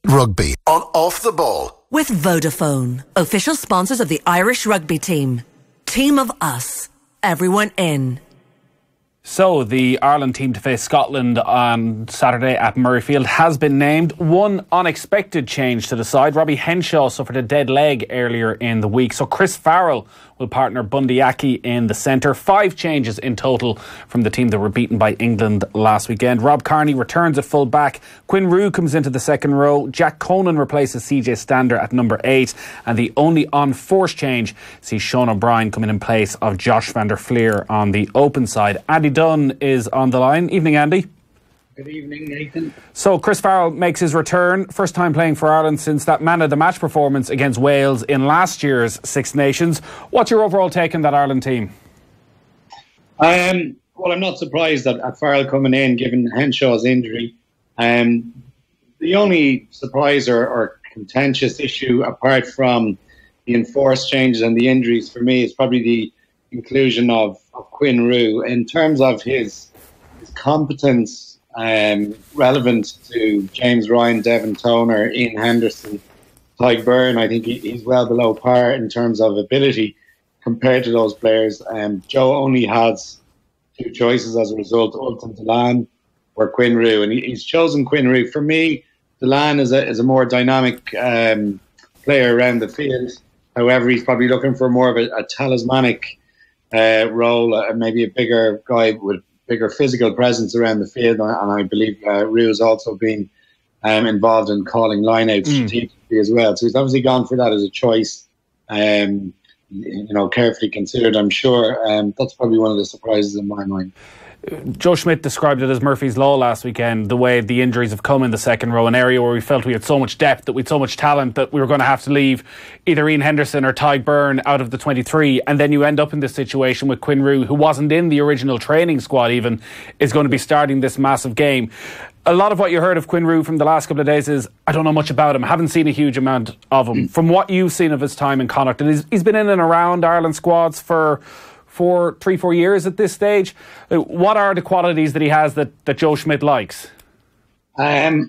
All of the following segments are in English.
Rugby on Off the Ball. With Vodafone, official sponsors of the Irish rugby team. Team of us. Everyone in. So, the Ireland team to face Scotland on Saturday at Murrayfield has been named. One unexpected change to the side. Robbie Henshaw suffered a dead leg earlier in the week. So Chris Farrell will partner Bundy Aki in the centre. 5 changes in total from the team that were beaten by England last weekend. Rob Kearney returns at full back. Quinn Roux comes into the second row. Jack Conan replaces CJ Stander at number 8. And the only on-force change sees Sean O'Brien coming in place of Josh van der Fleer on the open side. Andy Dunne is on the line. Evening, Andy. Good evening, Nathan. So Chris Farrell makes his return, first time playing for Ireland since that man of the match performance against Wales in last year's Six Nations. What's your overall take on that Ireland team? Well, I'm not surprised at Farrell coming in, given Henshaw's injury. The only surprise or contentious issue, apart from the enforced changes and the injuries for me, is probably the inclusion of Quinn Roux. In terms of his competence, relevant to James Ryan, Devon Toner, Ian Henderson, Tyke Byrne, I think he's well below par in terms of ability compared to those players. Joe only has 2 choices as a result: Ultan Dillane or Quinn Roux, and he's chosen Quinn Roux. For me, Dillane is a more dynamic player around the field. However, he's probably looking for more of a talismanic role, maybe a bigger guy with bigger physical presence around the field, and I believe Roux has also been involved in calling lineouts strategically as well. So he's obviously gone for that as a choice, carefully considered, I'm sure. That's probably one of the surprises in my mind. Joe Schmidt described it as Murphy's Law last weekend, the way the injuries have come in the second row, an area where we felt we had so much depth, that we had so much talent, that we were going to have to leave either Ian Henderson or Tyke Byrne out of the 23, and then you end up in this situation with Quinn Roux, who wasn't in the original training squad even, is going to be starting this massive game. A lot of what you heard of Quinn Roux from the last couple of days is, I don't know much about him, haven't seen a huge amount of him. From what you've seen of his time in Connacht, and he's been in and around Ireland squads for 3-4 years at this stage. What are the qualities that he has that Joe Schmidt likes? I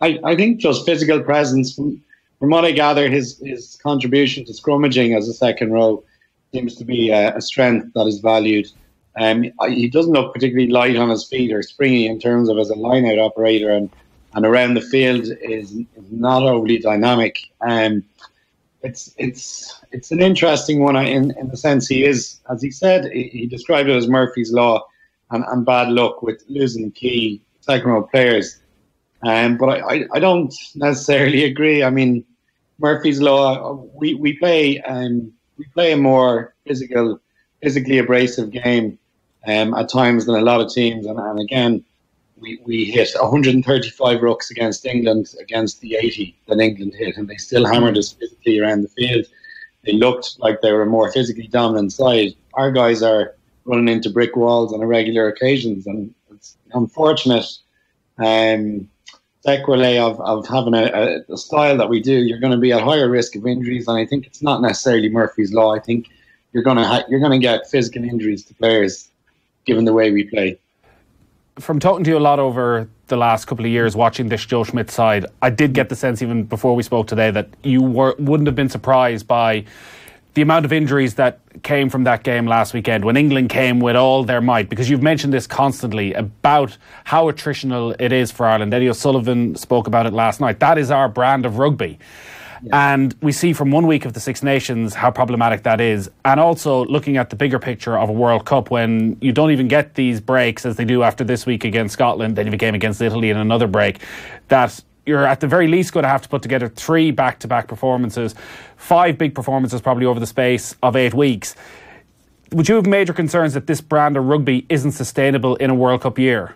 think just physical presence. From what I gather, his contribution to scrummaging as a second row seems to be a strength that is valued. He doesn't look particularly light on his feet or springy in terms of as a line-out operator, and around the field is not overly dynamic. It's an interesting one in the sense he is, as he said, he described it as Murphy's Law and bad luck with losing key second row players. But I don't necessarily agree. I mean, Murphy's Law, we play a more physically abrasive game at times than a lot of teams, and again, we hit 135 rucks against England against the 80 that England hit, and they still hammered us physically around the field. They looked like they were a more physically dominant side. Our guys are running into brick walls on a regular occasions, and it's unfortunate sequelae of having a style that we do. You're going to be at higher risk of injuries, and I think it's not necessarily Murphy's Law. I think you're going to get physical injuries to players given the way we play. From talking to you a lot over the last couple of years, watching this Joe Schmidt side, I did get the sense, even before we spoke today, that you wouldn't have been surprised by the amount of injuries that came from that game last weekend when England came with all their might, because you've mentioned this constantly about how attritional it is for Ireland. Eddie O'Sullivan spoke about it last night. That is our brand of rugby. And we see from one week of the Six Nations how problematic that is. And also looking at the bigger picture of a World Cup, when you don't even get these breaks as they do after this week against Scotland, then you have a game against Italy and another break, that you're at the very least going to have to put together 3 back-to-back performances, 5 big performances probably over the space of 8 weeks. Would you have major concerns that this brand of rugby isn't sustainable in a World Cup year?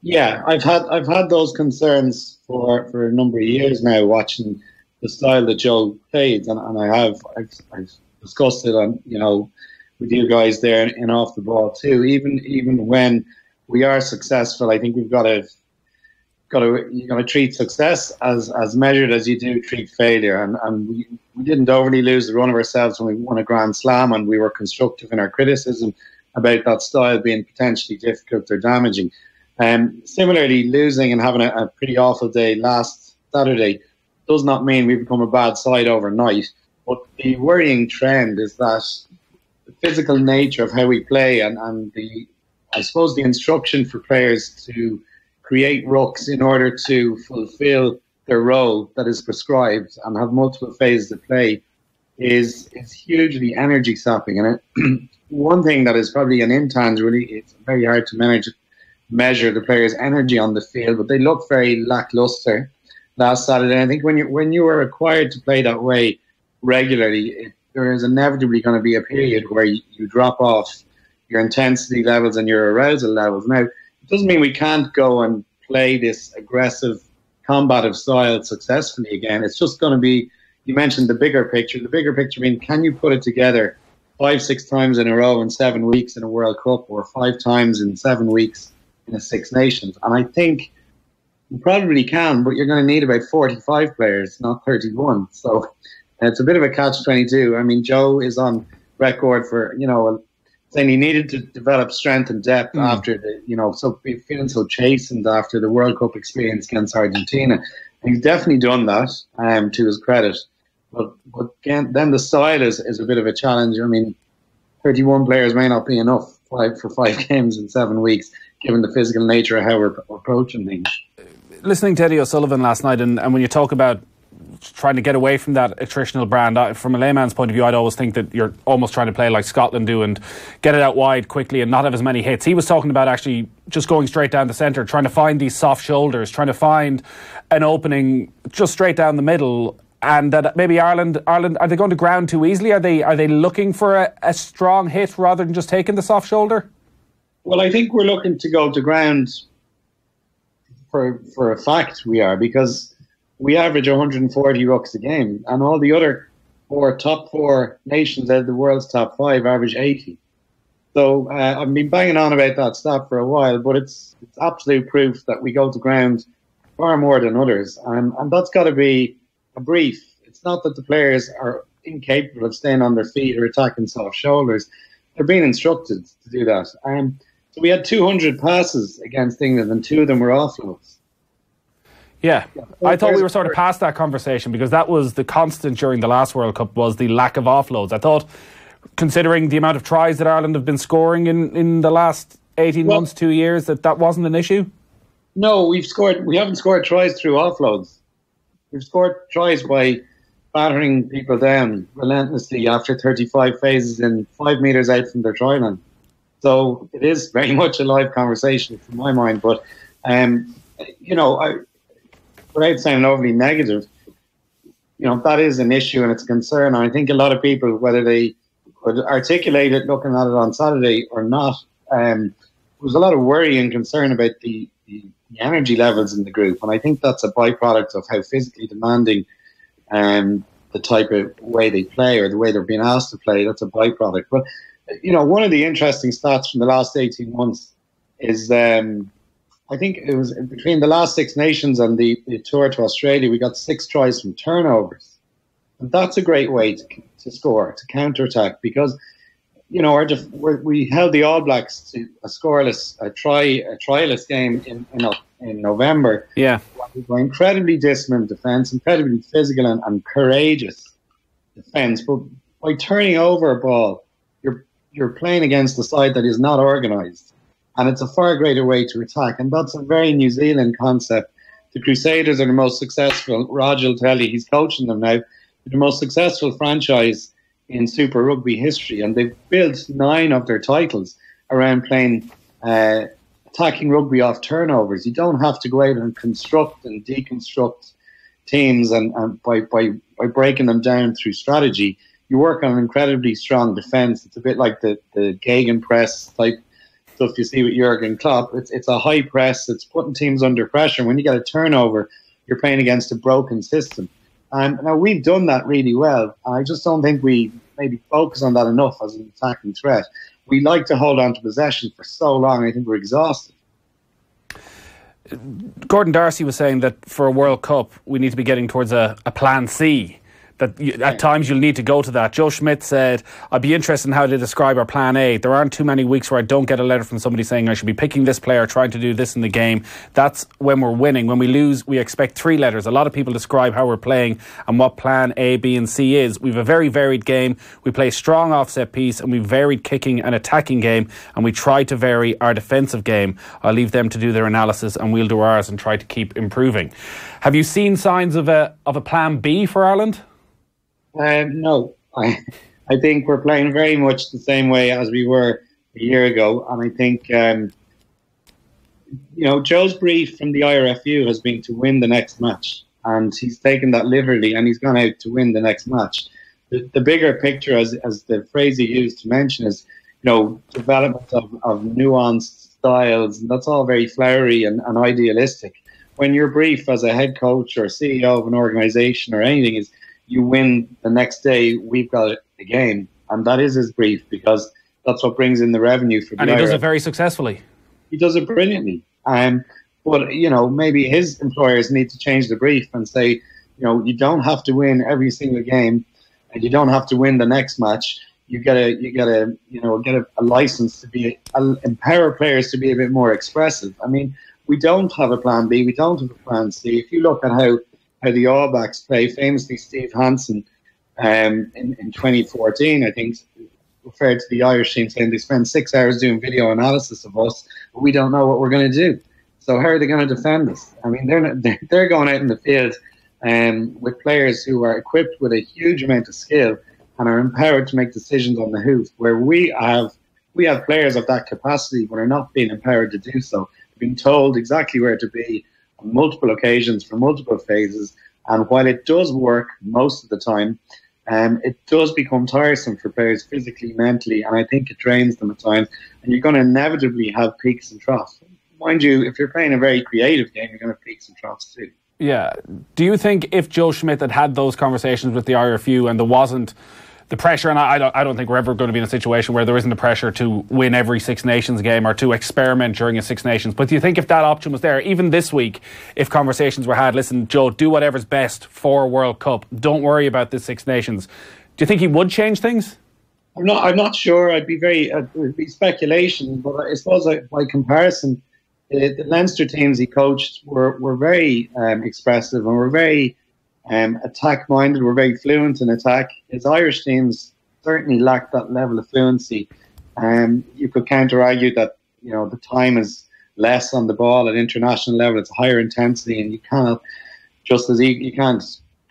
Yeah, I've had those concerns for a number of years now, watching the style that Joe plays, and I've discussed it on, with you guys there in Off the Ball too. Even when we are successful, I think we've got to treat success as measured as you do treat failure. And we didn't overly lose the run of ourselves when we won a Grand Slam, and we were constructive in our criticism about that style being potentially difficult or damaging. Similarly, losing and having a pretty awful day last Saturday does not mean we become a bad side overnight. But the worrying trend is that the physical nature of how we play and I suppose the instruction for players to create rucks in order to fulfill their role that is prescribed and have multiple phases of play is hugely energy sapping. And one thing that is probably an intangible, it's very hard to measure the players' energy on the field, but they look very lackluster last Saturday. I think when you are required to play that way regularly, there is inevitably going to be a period where you drop off your intensity levels and your arousal levels. Now, it doesn't mean we can't go and play this aggressive, combative style successfully again. It's just going to be, you mentioned the bigger picture. The bigger picture being, can you put it together 5-6 times in a row in 7 weeks in a World Cup, or 5 times in 7 weeks in a Six Nations? And I think you probably can, but you're going to need about 45 players, not 31. So it's a bit of a catch-22. I mean, Joe is on record for, saying he needed to develop strength and depth after feeling so chastened after the World Cup experience against Argentina. And he's definitely done that, to his credit. But again, then the style is a bit of a challenge. I mean, 31 players may not be enough for 5 games in 7 weeks, given the physical nature of how we're approaching things. Listening to Eddie O'Sullivan last night, and when you talk about trying to get away from that attritional brand, from a layman's point of view, I'd always think that you're almost trying to play like Scotland do and get it out wide quickly and not have as many hits. He was talking about actually just going straight down the centre, trying to find these soft shoulders, trying to find an opening just straight down the middle, and that maybe Ireland are they going to ground too easily? Are they looking for a strong hit rather than just taking the soft shoulder? Well, I think we're looking to go to ground for a fact we are, because we average 140 rucks a game, and all the other top four nations out of the world's top 5 average 80. So I've been banging on about that stat for a while, but it's absolute proof that we go to ground far more than others, and that's got to be a brief. It's not that the players are incapable of staying on their feet or attacking soft shoulders. They're being instructed to do that. So we had 200 passes against England, and 2 of them were offloads. Yeah, I thought we were sort of past that conversation, because that was the constant during the last World Cup, was the lack of offloads. I thought, considering the amount of tries that Ireland have been scoring in the last 18 months, 2 years, that wasn't an issue? No, we haven't scored tries through offloads. We've scored tries by battering people down relentlessly after 35 phases and 5 metres out from their try line. So it is very much a live conversation from my mind. But, without sounding overly negative, that is an issue and it's a concern. And I think a lot of people, whether they could articulate it looking at it on Saturday or not, there was a lot of worry and concern about the energy levels in the group. And I think that's a byproduct of how physically demanding the type of way they play, or the way they're being asked to play. That's a byproduct. But, one of the interesting stats from the last 18 months is I think it was between the last Six Nations and the tour to Australia, we got 6 tries from turnovers. And that's a great way to score, to counter-attack, because, we held the All Blacks to a trialist game in November. Yeah. We were incredibly disciplined defence, incredibly physical and courageous defence. But by turning over a ball, you're playing against a side that is not organised. And it's a far greater way to attack. And that's a very New Zealand concept. The Crusaders are the most successful. Roger will tell you, he's coaching them now, the most successful franchise in Super Rugby history. And they've built 9 of their titles around playing attacking rugby off turnovers. You don't have to go out and construct and deconstruct teams and by breaking them down through strategy. You work on an incredibly strong defence. It's a bit like the Gegenpress type stuff you see with Jurgen Klopp. It's a high press. It's putting teams under pressure. When you get a turnover, you're playing against a broken system. Now, we've done that really well. I just don't think we maybe focus on that enough as an attacking threat. We like to hold on to possession for so long, I think we're exhausted. Gordon Darcy was saying that for a World Cup, we need to be getting towards a plan C, At times you'll need to go to that. Joe Schmidt said, I'd be interested in how they describe our plan A. There aren't too many weeks where I don't get a letter from somebody saying I should be picking this player, trying to do this in the game. That's when we're winning. When we lose, we expect 3 letters. A lot of people describe how we're playing and what plan A, B and C is. We've a very varied game. We play strong offset piece and we've varied kicking and attacking game, and we try to vary our defensive game. I'll leave them to do their analysis and we'll do ours and try to keep improving. Have you seen signs of a plan B for Ireland? No, I think we're playing very much the same way as we were a year ago, and I think Joe's brief from the IRFU has been to win the next match, and he's taken that literally, and he's gone out to win the next match. The bigger picture, as the phrase he used to mention, is development of nuanced styles, and that's all very flowery and idealistic. When your brief as a head coach or CEO of an organisation or anything is you win the next day, we've got a game. And that is his brief, because that's what brings in the revenue for the And he does it very successfully. He does it brilliantly. But, maybe his employers need to change the brief and say, you don't have to win every single game and you don't have to win the next match. You get a license to empower players to be a bit more expressive. I mean, we don't have a plan B. We don't have a plan C. If you look at how the All Blacks play, famously Steve Hansen in 2014, I think, referred to the Irish team saying they spend 6 hours doing video analysis of us, but we don't know what we're going to do. So how are they going to defend us? I mean, they're going out in the field with players who are equipped with a huge amount of skill and are empowered to make decisions on the hoof, where we have players of that capacity but are not being empowered to do so. They're being told exactly where to be on multiple occasions for multiple phases, and while it does work most of the time, it does become tiresome for players physically, mentally, and I think it drains them at times, and you're going to inevitably have peaks and troughs. Mind you, if you're playing a very creative game, you're going to have peaks and troughs too. Yeah. Do you think if Joe Schmidt had those conversations with the IRFU and there wasn't the pressure, and I don't think we're ever going to be in a situation where there isn't the pressure to win every Six Nations game or to experiment during a Six Nations, but do you think if that option was there, even this week, if conversations were had, listen, Joe, do whatever's best for World Cup, don't worry about this Six Nations, do you think he would change things? I'm not sure. It would be speculation, but I suppose by comparison, the Leinster teams he coached were very expressive and were very attack-minded, were very fluent in attack. His Irish teams certainly lacked that level of fluency. You could counter-argue that the time is less on the ball at international level. It's higher intensity, and you cannot, just as you can't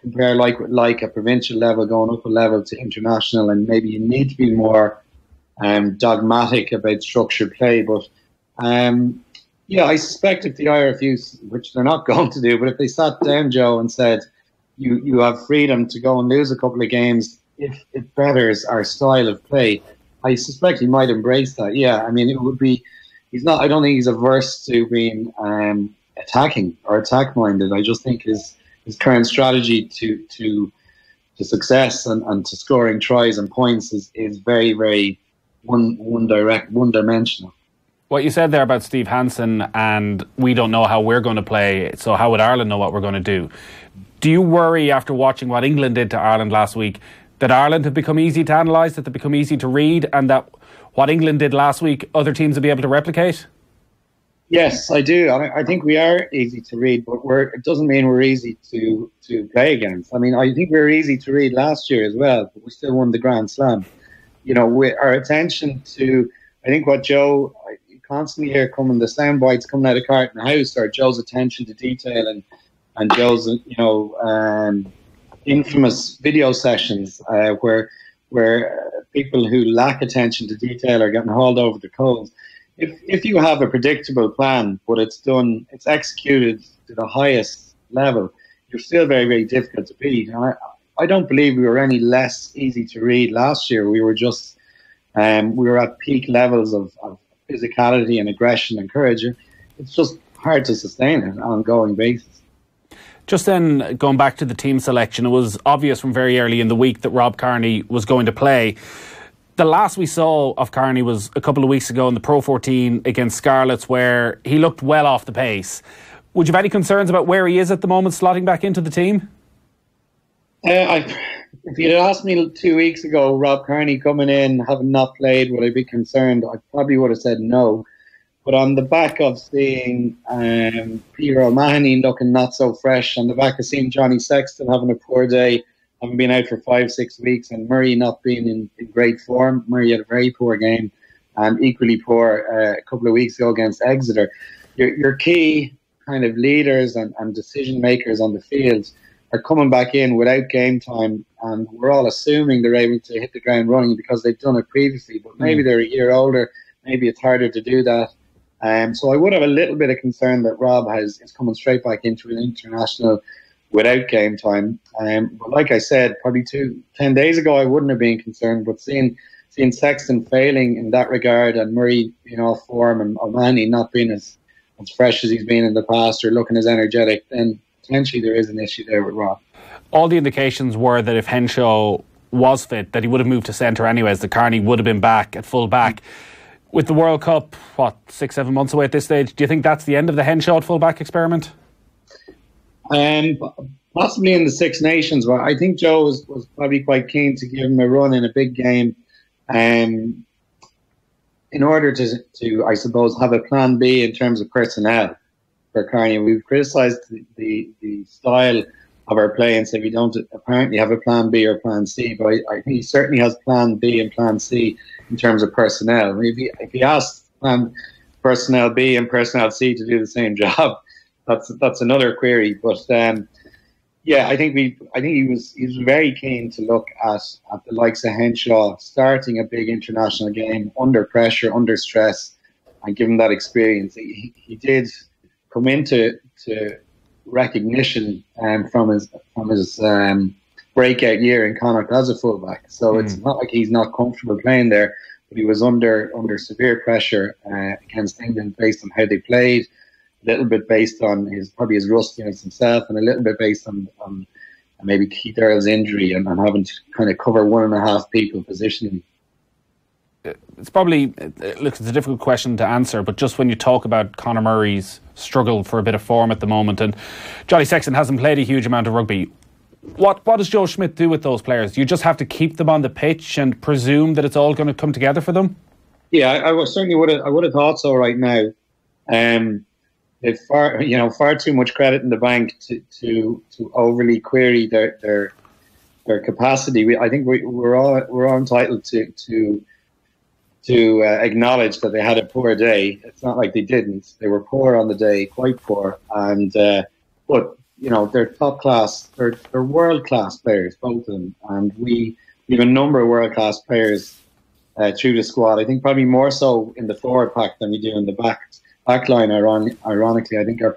compare like with like at provincial level going up a level to international, and maybe you need to be more dogmatic about structured play. But I suspect if the IRFU, which they're not going to do, but if they sat down, Joe, and said, you have freedom to go and lose a couple of games if it betters our style of play, I suspect he might embrace that. Yeah, I mean, it would be, I don't think he's averse to being attacking or attack-minded. I just think his current strategy to success and to scoring tries and points is very, very one-dimensional. What you said there about Steve Hansen and we don't know how we're going to play, so how would Ireland know what we're going to do? Do you worry after watching what England did to Ireland last week that Ireland have become easy to analyse, that they become easy to read, and that what England did last week other teams will be able to replicate? Yes, I do. I think we are easy to read, but it doesn't mean we're easy to play against. I mean, I think we were easy to read last year as well, but we still won the Grand Slam. Our attention to, I think what Joe, you constantly hear the sound bites coming out of Carton House, or Joe's attention to detail and Joe's, infamous video sessions where people who lack attention to detail are getting hauled over the coals. If you have a predictable plan, but it's executed to the highest level, you're still very, very difficult to beat. And I don't believe we were any less easy to read last year. We were just, we were at peak levels of physicality and aggression and courage. It's just hard to sustain it on an ongoing basis. Just then, going back to the team selection, it was obvious from very early in the week that Rob Kearney was going to play. The last we saw of Kearney was a couple of weeks ago in the Pro 14 against Scarlets, where he looked well off the pace. Would you have any concerns about where he is at the moment, slotting back into the team? if you'd asked me 2 weeks ago, Rob Kearney coming in, having not played, would I be concerned? I probably would have said no. But on the back of seeing Peter O'Mahony looking not so fresh, on the back of seeing Johnny Sexton having a poor day, having been out for 5-6 weeks, and Murray not being in great form. Murray had a very poor game, and equally poor a couple of weeks ago against Exeter. Your key kind of leaders and decision makers on the field are coming back in without game time, and we're all assuming they're able to hit the ground running because they've done it previously, but maybe they're a year older, maybe it's harder to do that. So I would have a little bit of concern that Rob is coming straight back into an international without game time. But like I said, probably 10 days ago, I wouldn't have been concerned, but seeing Sexton failing in that regard and Murray being off form and O'Mahony not being as fresh as he's been in the past or looking as energetic, then potentially there is an issue there with Rob. All the indications were that if Henshaw was fit, that he would have moved to centre anyways, that Kearney would have been back at full back. With the World Cup, 6-7 months away at this stage, do you think that's the end of the Henshaw at full back experiment? Possibly in the Six Nations, but I think Joe was probably quite keen to give him a run in a big game in order to, I suppose, have a plan B in terms of personnel for Kearney. We've criticised the style of our play and said we don't apparently have a plan B or plan C, but I think he certainly has plan B and plan C in terms of personnel. If he asked personnel B and personnel C to do the same job, that's another query. But I think he was very keen to look at the likes of Henshaw starting a big international game under pressure, under stress, and give him that experience. He did come into recognition from his breakout year in Connacht as a fullback. So it's not like he's not comfortable playing there, but he was under severe pressure against England based on how they played, a little bit based on his rustiness himself, and a little bit based on maybe Keith Earl's injury and having to kind of cover 1.5 people positioning. It's probably, it's a difficult question to answer, but just when you talk about Conor Murray's struggle for a bit of form at the moment, and Johnny Sexton hasn't played a huge amount of rugby, what does Joe Schmidt do with those players? You just have to keep them on the pitch and presume that it's all going to come together for them? Yeah, I would have thought so right now. It's far too much credit in the bank to overly query their capacity. I think we're all entitled to acknowledge that they had a poor day. It's not like they didn't. They were poor on the day, quite poor. And but they're top class. They're world class players, both of them. And we have a number of world class players through the squad. I think probably more so in the forward pack than we do in the back line. Ironically, I think our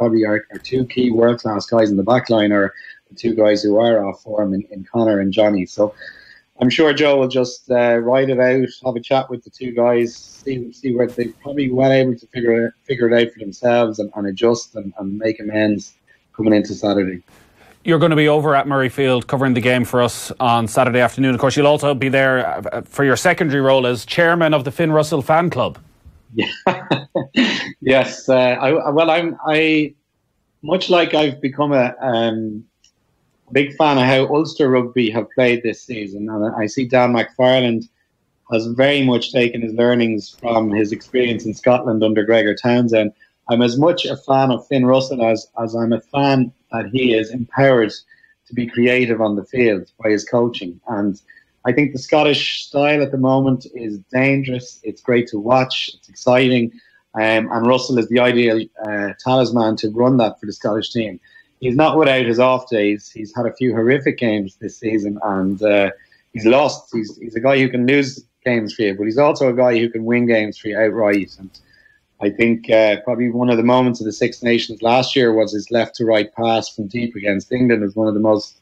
two key world class guys in the back line are the two guys who are off form in Conor and Johnny. So I'm sure Joe will just write it out, have a chat with the two guys, see where they probably weren't able to figure it out for themselves and adjust and make amends coming into Saturday. You're going to be over at Murrayfield covering the game for us on Saturday afternoon. Of course, you'll also be there for your secondary role as chairman of the Finn Russell fan club. Yeah. Yes. I much like I've become a big fan of how Ulster Rugby have played this season, and I see Dan McFarland has very much taken his learnings from his experience in Scotland under Gregor Townsend. I'm as much a fan of Finn Russell as I'm a fan that he is empowered to be creative on the field by his coaching. And I think the Scottish style at the moment is dangerous. It's great to watch. It's exciting. And Russell is the ideal talisman to run that for the Scottish team. He's not without his off days. He's had a few horrific games this season, and he's lost. He's a guy who can lose games for you, but he's also a guy who can win games for you outright. And I think probably one of the moments of the Six Nations last year was his left to right pass from deep against England. It was one of the most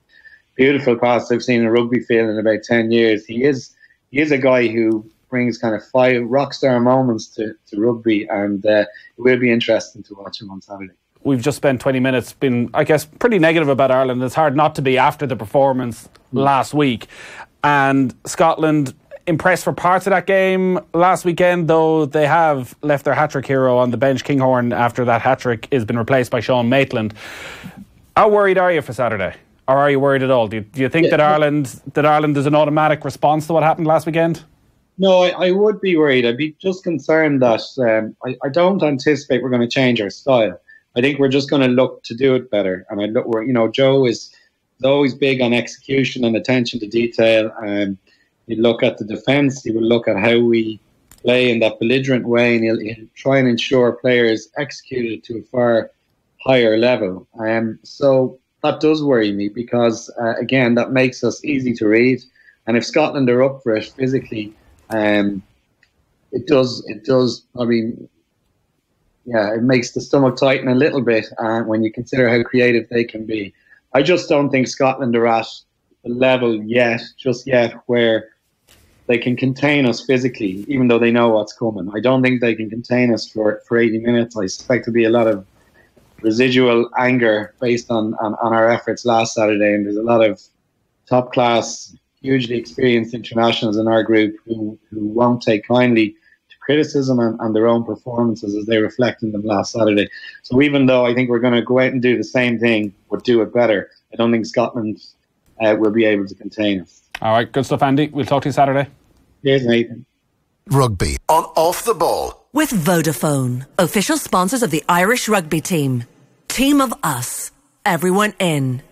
beautiful passes I've seen in a rugby field in about 10 years. He is a guy who brings kind of 5 Rockstar moments to rugby, and it will be interesting to watch him on Saturday. We've just spent 20 minutes been, I guess, pretty negative about Ireland. It's hard not to be after the performance last week. And Scotland impressed for parts of that game last weekend, though they have left their hat-trick hero on the bench, Kinghorn, after that hat-trick has been replaced by Sean Maitland. How worried are you for Saturday? or are you worried at all? Do you think that Ireland is an automatic response to what happened last weekend? No, I would be worried. I'd be just concerned that I don't anticipate we're going to change our style. I think we're just going to look to do it better. And Joe is always big on execution and attention to detail. He'll look at the defence. He will look at how we play in that belligerent way, and he'll try and ensure players execute it to a far higher level. So that does worry me because, again, that makes us easy to read. And if Scotland are up for it physically, it does. I mean, yeah, it makes the stomach tighten a little bit when you consider how creative they can be. I just don't think Scotland are at the level just yet, where they can contain us physically, even though they know what's coming. I don't think they can contain us for 80 minutes. I suspect there'll be a lot of residual anger based on our efforts last Saturday, and there's a lot of top-class, hugely experienced internationals in our group who won't take kindly to criticism and their own performances as they reflect in them last Saturday. So even though I think we're going to go out and do the same thing but do it better, I don't think Scotland will be able to contain us. All right, good stuff, Andy. We'll talk to you Saturday. Cheers, Nathan. Rugby on Off the Ball. With Vodafone, official sponsors of the Irish rugby team. Team of us, everyone in.